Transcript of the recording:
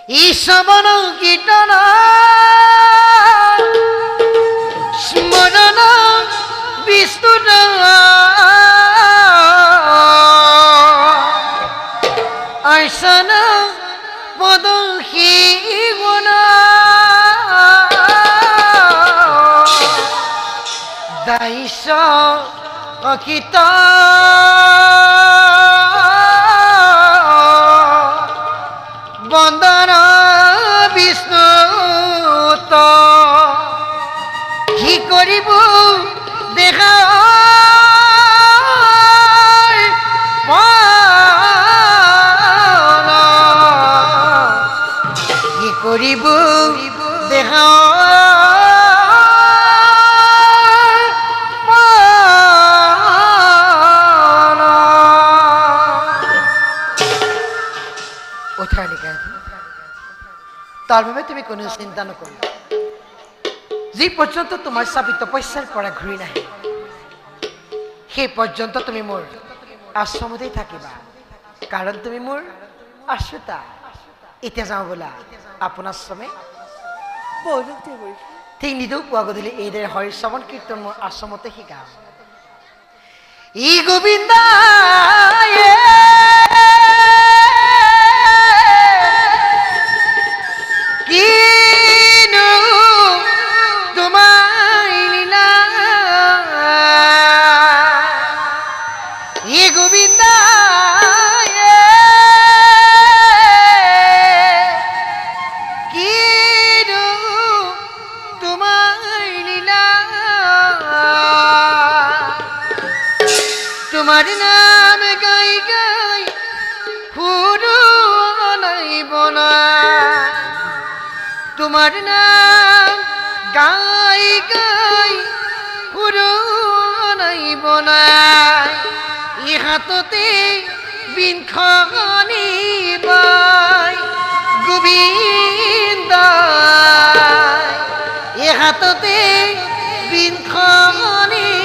ঈশবন কীর্তন স্মরণ বিষ্ণুর অর্চন পদহী গুণ দাইশ অকিত বন্দন বিষ্ণু কি করিব দেখা কি করিব দেখা তার ভাবে তুমি কোনো চিন্তা নকৰো যে পর্যন্ত তোমার চাবি তপস্যার পৰা ঘূৰি নাহে সেই পর্যন্ত তুমি মোৰ আশ্ৰমতেই থাকিবা কাৰণ তুমি মোৰ আশ্ৰিতা এতিয়া যাওঁ বোলা আপোনাৰ আশ্ৰমে ঠিক নিদেও পুৱা গধূলি এইদৰে হৰি শ্ৰৱণ কীৰ্তন মোৰ আশ্ৰমতে শিকাম ই গোবিন্দা তোমার নাম গাই গাই ফুরু নাইব না তোমার নাম গাই গাই ফুরু নাইব না ই হাততে বিনখনি বাই গোবিন্দ ই হাততে বিনখনি